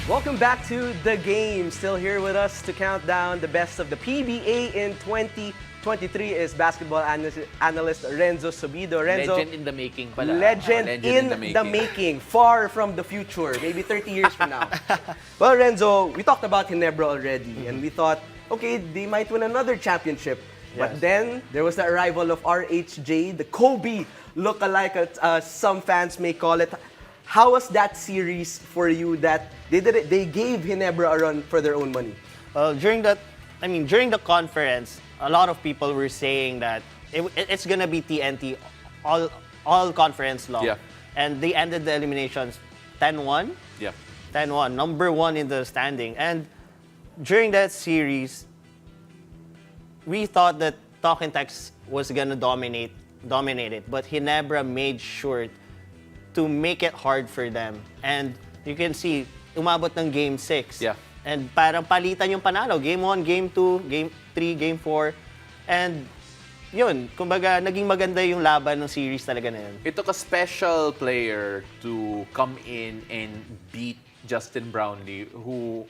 Welcome back to The Game. Still here with us to count down the best of the PBA in 2023 is basketball analyst Renzo Subido. Renzo, legend in the making pala. Legend, in the making. Far from the future. Maybe 30 years from now. Well, Renzo, we talked about Ginebra already. And we thought, okay, they might win another championship. Yes. But then, there was the arrival of RHJ, the Kobe look-alike, as some fans may call it. How was that series for you that they gave Ginebra a run for their own money? Well, during the conference, a lot of people were saying that it's gonna be TNT all conference long. Yeah. And they ended the eliminations 10-1. Yeah. 10-1, number one in the standing. And during that series, we thought that Talking Tex was gonna dominate it, but Ginebra made sure to make it hard for them. And you can see, umabot ng Game 6. Yeah. And parang palitan yung panalo. Game 1, Game 2, Game 3, Game 4. And yun, kumbaga, naging maganda yung laban ng series talaga na yun. It took a special player to come in and beat Justin Brownlee, who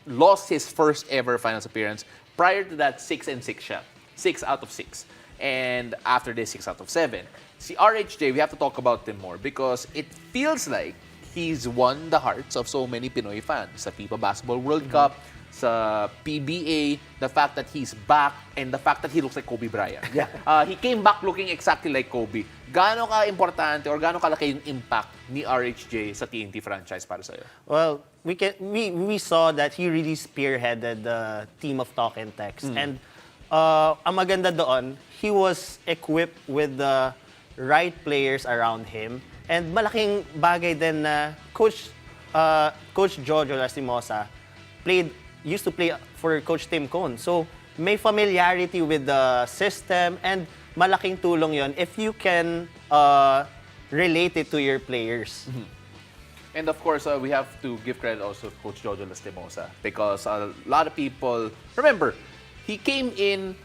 lost his first ever finals appearance. Prior to that, 6-6 siya. 6 out of 6. And after this, 6 out of 7. Si RHJ, we have to talk about him more because it feels like he's won the hearts of so many Pinoy fans. Sa FIBA Basketball World Cup, sa PBA, the fact that he's back, and the fact that he looks like Kobe Bryant. Yeah. He came back looking exactly like Kobe. Gaano ka-importante or gaano kalaki yung impact ni RHJ sa TNT franchise para sa'yo? Well, we saw that he really spearheaded the team of Talking Tex. And ang maganda doon, he was equipped with the right players around him. And malaking bagay din na Coach Jojo Lastimosa used to play for Coach Tim Cone. So, may familiarity with the system and malaking tulong yon if you can relate it to your players. And of course, we have to give credit also to Coach Jojo Lastimosa because a lot of people, remember, he came in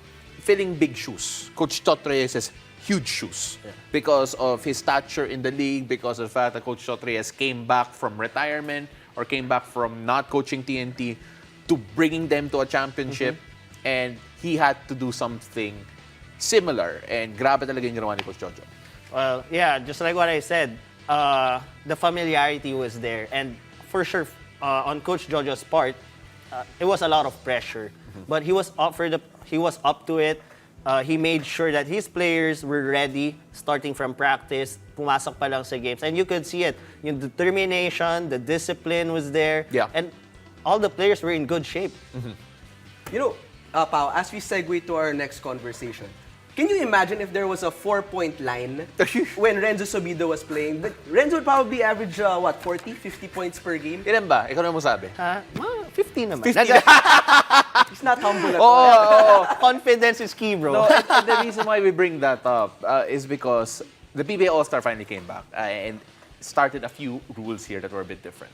filling big shoes. Coach Tot Reyes has huge shoes because of his stature in the league, because of the fact that Coach Tot Reyes came back from retirement or came back from not coaching TNT to bringing them to a championship. And he had to do something similar. And grabe talaga yung ginawa ni Coach Jojo. Well, yeah, just like what I said, the familiarity was there. And for sure, on Coach Jojo's part, it was a lot of pressure. But he was up to it. He made sure that his players were ready starting from practice, pumasok pa lang sa games. And you could see it. Yung determination, the discipline was there. Yeah. And all the players were in good shape. You know, Pao, as we segue to our next conversation, can you imagine if there was a 4-point line when Renzo Subido was playing? Renzo would probably average, 40, 50 points per game? Ilan ba? Ikaw na mo sabi? Well, 15 naman. 15. He's not humble at all. Confidence is key, bro. No, and the reason why we bring that up is because the PBA All-Star finally came back and started a few rules here that were a bit different.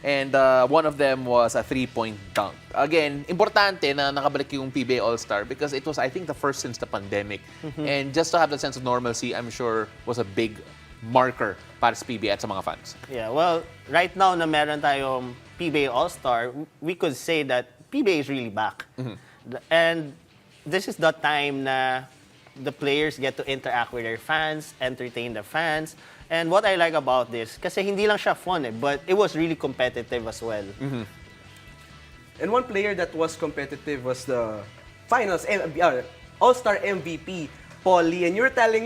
And one of them was a 3-point dunk. Again, importante na nakabalik yung PBA All-Star because it was, I think, the first since the pandemic. And just to have that sense of normalcy, I'm sure, was a big marker para sa PBA at sa mga fans. Yeah, well, right now na meron tayong PBA All-Star, we could say that PBA is really back. And this is the time na the players get to interact with their fans, entertain the fans. And what I like about this, kasi hindi lang siya fun but it was really competitive as well. And one player that was competitive was the finals All-Star MVP, Paul Lee. And you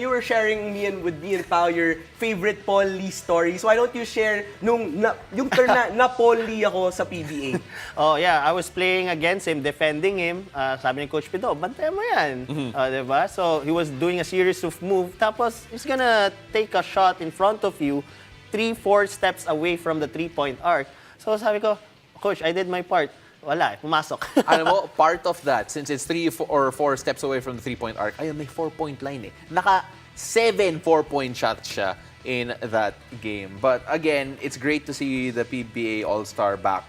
were sharing with me and Pao your favorite Paul Lee story. So why don't you share yung turn na Paul Lee ako sa PBA? Oh yeah, I was playing against him, defending him. Sabi ni Coach Pido, bantayan mo yan. Diba? So he was doing a series of moves. Tapos he's gonna take a shot in front of you, 3-4 steps away from the 3-point arc. So sabi ko, Coach, I did my part. Wala, pumasok. Alam mo, part of that, since it's 3 or 4 steps away from the 3-point arc, ayun, may 4-point line eh. Naka 7 4-point shots siya in that game. But again, it's great to see the PBA All-Star back.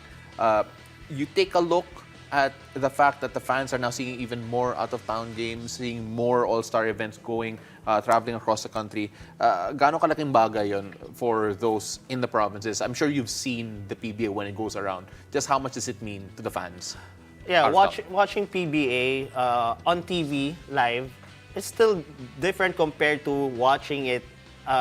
You take a look at the fact that the fans are now seeing even more out-of-town games, seeing more All-Star events going, traveling across the country, gaano kalaking bagay yon for those in the provinces? I'm sure you've seen the PBA when it goes around. Just how much does it mean to the fans? Yeah, watching PBA on TV live is still different compared to watching it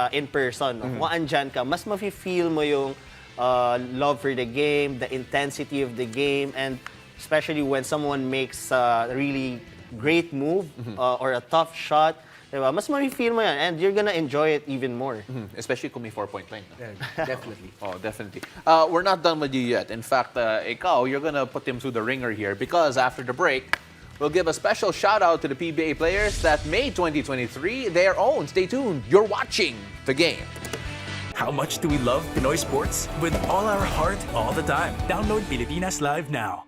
in person. No? Kung andyan ka, mas mafe-feel mo yung love for the game, the intensity of the game, and especially when someone makes a really great move or a tough shot, diba? Mas mafe-feel mo yan, and you're gonna enjoy it even more. Especially kung may 4-point line. Yeah, definitely. Oh, definitely. We're not done with you yet. In fact, ikaw, you're gonna put him through the ringer here because after the break, we'll give a special shout-out to the PBA players that made 2023 their own. Stay tuned. You're watching The Game. How much do we love Pinoy sports? With all our heart, all the time. Download Pilipinas Live now.